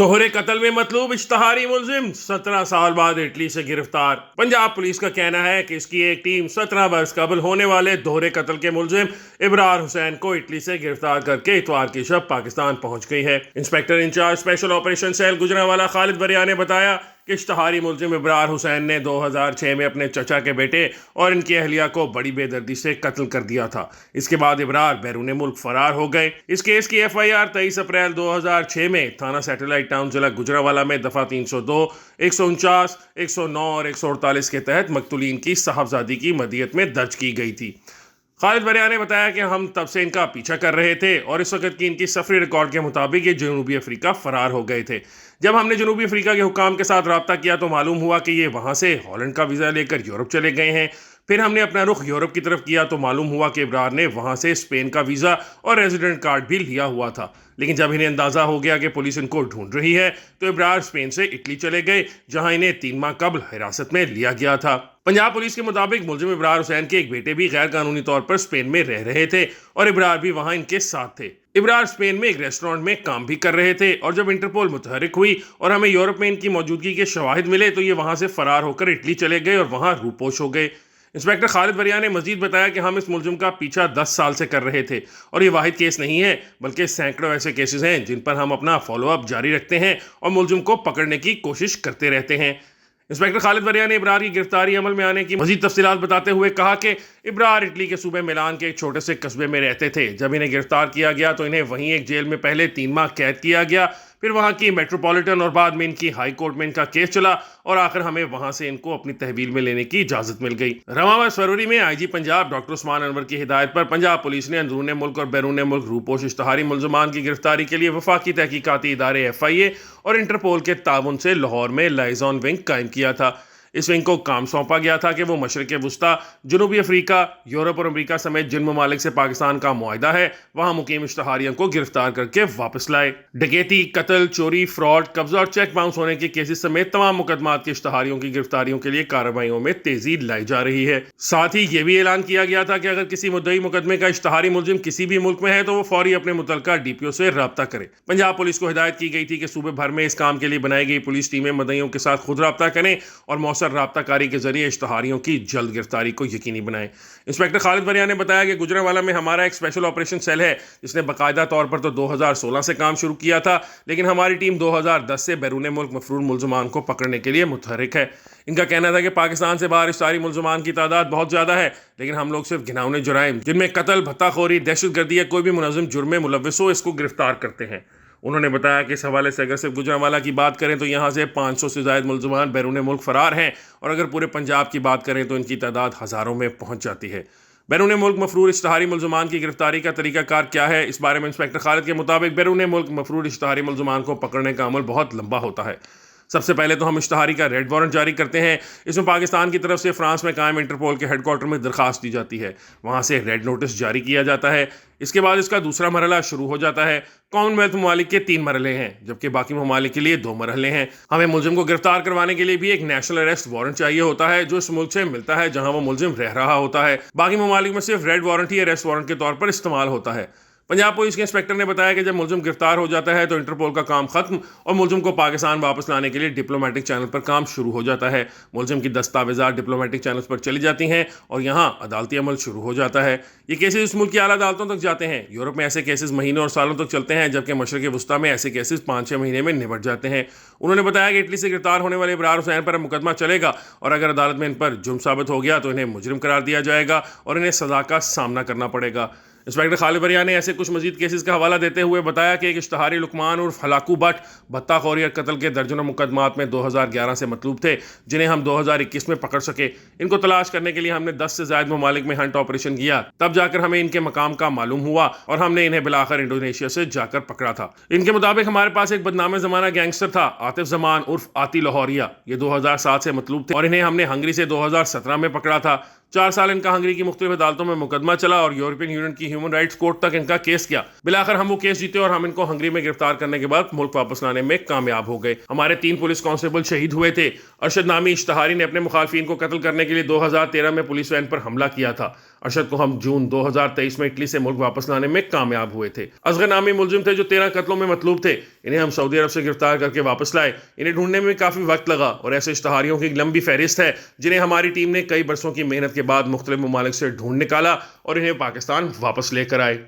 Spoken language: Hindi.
दोहरे कत्ल में मतलूब इश्तहारी मुलजिम 17 साल बाद इटली से गिरफ्तार। पंजाब पुलिस का कहना है कि इसकी एक टीम 17 बरस कबल होने वाले दोहरे कत्ल के मुलजिम इब्रार हुसैन को इटली से गिरफ्तार करके इतवार की शब पाकिस्तान पहुंच गई है। Inspector in-charge special operation cell Gujranwala Khalid Baria ने बताया कि इश्तहारी मुलजिम इब्रार हुसैन ने 2006 में अपने चचा के बेटे और इनकी अहलिया को बड़ी बेदर्दी से कत्ल कर दिया था। इसके बाद इब्रार बैरून मुल्क फरार हो गए। इस केस की FIR 23 अप्रैल 2006 में थाना सैटेलाइट टाउन जिला गुजरांवाला में दफा 302, 149, 109 और 148 के तहत मकतूलीन की साहबजादी की मदियत में दर्ज की गई थी। खालिद बरिया ने बताया कि हम तब से इनका पीछा कर रहे थे और इस वक्त की इनकी सफरी रिकॉर्ड के मुताबिक ये जनूबी अफ्रीका फरार हो गए थे। जब हमने जनूबी अफ्रीका के हुकाम के साथ रब्ता किया तो मालूम हुआ कि ये वहाँ से हॉलैंड का वीज़ा लेकर यूरोप चले गए हैं। फिर हमने अपना रुख यूरोप की तरफ किया तो मालूम हुआ कि इब्रार ने वहाँ से स्पेन का वीज़ा और रेजिडेंट कार्ड भी लिया हुआ था। लेकिन जब इन्हें अंदाज़ा हो गया कि पुलिस इनको ढूंढ रही है तो इब्रार स्पेन से इटली चले गए, जहां इन्हें 3 माह कबल हिरासत में लिया गया था। पंजाब पुलिस के मुताबिक मुलजिम इब्रार हुसैन के एक बेटे भी गैर कानूनी तौर पर स्पेन में रह रहे थे और इब्रार भी वहां इनके साथ थे। इब्रार स्पेन में एक रेस्टोरेंट में काम भी कर रहे थे और जब इंटरपोल मुतहरिक हुई और हमें यूरोप में इनकी मौजूदगी के शवाहिद मिले तो ये वहां से फरार होकर इटली चले गए और वहां रूपोश हो गए। इंस्पेक्टर खालिद बरिया ने मजीद बताया कि हम इस मुलजिम का पीछा 10 साल से कर रहे थे और ये वाहिद केस नहीं है बल्कि सैकड़ों ऐसे केसेस हैं जिन पर हम अपना फॉलोअप जारी रखते हैं और मुलजिम को पकड़ने की कोशिश करते रहते हैं। इंस्पेक्टर खालिद बरिया ने इब्रार की गिरफ्तारी अमल में आने की मजीद तफसीलात बताते हुए कहा कि इब्रार इटली के सूबे मिलान के एक छोटे से कस्बे में रहते थे। जब इन्हें गिरफ्तार किया गया तो इन्हें वहीं एक जेल में पहले 3 माह कैद किया गया, फिर वहां की मेट्रोपॉलिटन और बाद में इनकी हाई कोर्ट में इनका केस चला और आखिर हमें वहां से इनको अपनी तहवील में लेने की इजाजत मिल गई। रवां फरवरी में IG पंजाब डॉक्टर उस्मान अनवर की हिदायत पर पंजाब पुलिस ने अंदरूनी मुल्क और बैरून मुल्क रूपोश इश्तहारी मुलजमान की गिरफ्तारी के लिए वफाकी तहकीकाती इदारे FIA और इंटरपोल के ताउन से लाहौर में लाइजॉन विंग कायम किया था। इस विंग को काम सौंपा गया था कि वो मशरक़ वस्ता, जनूबी अफ्रीका, यूरोप और अमरीका समेत जिन ममालिक से पाकिस्तान का मुआहिदा है वहां मुकीम इश्तहारियों को गिरफ्तार करके वापस लाए। डकैती, कत्ल, चोरी, फ्रॉड, कब्जा और चेक बाउंस होने के केसेस समेत तमाम मुकदमात के इश्तहारियों की गिरफ्तारियों के लिए कार्रवाइयों में तेजी लाई जा रही है। साथ ही ये भी ऐलान किया गया था कि अगर किसी मुद्दई मुकदमे का इश्तहारी मुलजिम किसी भी मुल्क में है तो वो फौरी अपने मुतल्लका DPO से रब्ता करे। पंजाब पुलिस को हिदायत की गई थी कि सूबे भर में इस काम के लिए बनाई गई पुलिस टीमें मुद्दइयों के साथ खुद रब्ता करें और मौसर राब्ताकारी के जरिए इश्तहारियों की जल्द गिरफ्तारी को यकीनी बनाएं। इंस्पेक्टर खालिद बरिया ने बताया कि गुजरांवाला में हमारा एक स्पेशल ऑपरेशन सेल है जिसने बाकायदा तौर पर तो 2016 से काम शुरू किया था, लेकिन हमारी टीम 2010 से बैरून मुल्क मफरूर मुलजमान को पकड़ने के लिए मुतहरिक है। इनका कहना था कि पाकिस्तान से बाहर इश्तहारी मुलजमान की तादाद बहुत ज़्यादा है, लेकिन हम लोग सिर्फ घिनौने जुराइम जिनमें कत्ल, भत्ताखोरी, दहशतगर्दी या कोई भी मुनज़्ज़म जुर्म में मुलव्विस हो इसको गिरफ्तार करते हैं। उन्होंने बताया कि इस हवाले से अगर सिर्फ गुजरांवाला की बात करें तो यहाँ से 500 से ज़ायद मुलजमान बैरून मुल्क फरार हैं और अगर पूरे पंजाब की बात करें तो इनकी तादाद हज़ारों में पहुँच जाती है। बैरून मुल्क मफरूर इश्तहारी मुलजमान की गिरफ्तारी का तरीकाकार क्या है, इस बारे में इंस्पेक्टर खालिद के मुताबिक बैरून मुल्क मफरूर इश्तहारी मुलजमान को पकड़ने का अमल बहुत लंबा होता है। सबसे पहले तो हम इश्तहारी का रेड वारंट जारी करते हैं। इसमें पाकिस्तान की तरफ से फ्रांस में कायम इंटरपोल के हेडक्वार्टर में दरखास्त दी जाती है, वहाँ से रेड नोटिस जारी किया जाता है। इसके बाद इसका दूसरा मरहला शुरू हो जाता है। कॉमनवेल्थ ममालिक के 3 मरहले हैं जबकि बाकी ममालिक के लिए 2 मरहले हैं। हमें मुलजिम को गिरफ्तार करवाने के लिए भी एक नेशनल अरेस्ट वारंट चाहिए होता है जो इस मुल्क से मिलता है जहां वो मुलजिम रह रहा होता है। बाकी ममालिक में सिर्फ रेड वारंट ही अरेस्ट वारंट के तौर पर इस्तेमाल होता है। पंजाब पुलिस के इंस्पेक्टर ने बताया कि जब मुलजिम गिरफ्तार हो जाता है तो इंटरपोल का काम खत्म और मुलजिम को पाकिस्तान वापस लाने के लिए डिप्लोमेटिक चैनल पर काम शुरू हो जाता है। मुलजिम की दस्तावेजात डिप्लोमेटिक चैनल्स पर चली जाती हैं और यहाँ अदालती अमल शुरू हो जाता है। ये केसेस इस मुल्क की आला अदालतों तक जाते हैं। यूरोप में ऐसे केसेस महीनों और सालों तक चलते हैं जबकि मशरक़ वस्ता में ऐसे केसेस 5-6 महीने में निपट जाते हैं। उन्होंने बताया कि इटली से गिरफ्तार होने वाले इब्रार हुसैन पर मुकदमा चलेगा और अगर अदालत में इन पर जुर्म साबित हो गया तो इन्हें मुजरिम करार दिया जाएगा और इन्हें सज़ा का सामना करना पड़ेगा। इंस्पेक्टर खालिद बरिया ने ऐसे कुछ मजीद केसेस का हवाला देते हुए बताया कि एक इश्तहारी लुकमान उर्फ हलाकू भट्ट भत्ताखोरी और कत्ल के दर्जनों मुकदमात में 2011 से मतलूब थे जिन्हें हम 2021 में पकड़ सके। इनको तलाश करने के लिए हमने 10 से ज़ायद ममालिक में हंट ऑपरेशन किया, तब जाकर हमें इनके मकाम का मालूम हुआ और हमने इन्हें बिलाकर इंडोनेशिया से जाकर पकड़ा था। इनके मुताबिक हमारे पास एक बदनाम ज़माना गैंगस्टर था आतिफ जमान उर्फ आती लाहौरिया। ये 2007 से मतलूब थे और इन्हें हमने हंगरी से 2017 में पकड़ा था। 4 साल इनका हंगरी की मुख्तलिफ अदालतों में मुकदमा चला और यूरोपियन यूनियन की ह्यूमन राइट्स कोर्ट तक इनका केस किया। बिलाखिर हम वो केस जीते और हम इनको हंगरी में गिरफ्तार करने के बाद मुल्क वापस लाने में कामयाब हो गए। हमारे 3 पुलिस कांस्टेबल शहीद हुए थे। अरशद नामी इश्तहारी ने अपने मुखालफिन को कत्ल करने के लिए 2013 में पुलिस वैन पर हमला किया था। अरशद को हम जून 2023 में इटली से मुल्क वापस लाने में कामयाब हुए थे। असगर नामी मुलजिम थे जो 13 कत्लों में मतलूब थे। इन्हें हम सऊदी अरब से गिरफ्तार करके वापस लाए। इन्हें ढूंढने में काफी वक्त लगा और ऐसे इश्तहारियों की लंबी फहरिस्त है जिन्हें हमारी टीम ने कई बरसों की मेहनत के बाद मुख्तलिफ ममालिक से ढूंढ निकाला और इन्हें पाकिस्तान वापस लेकर आए।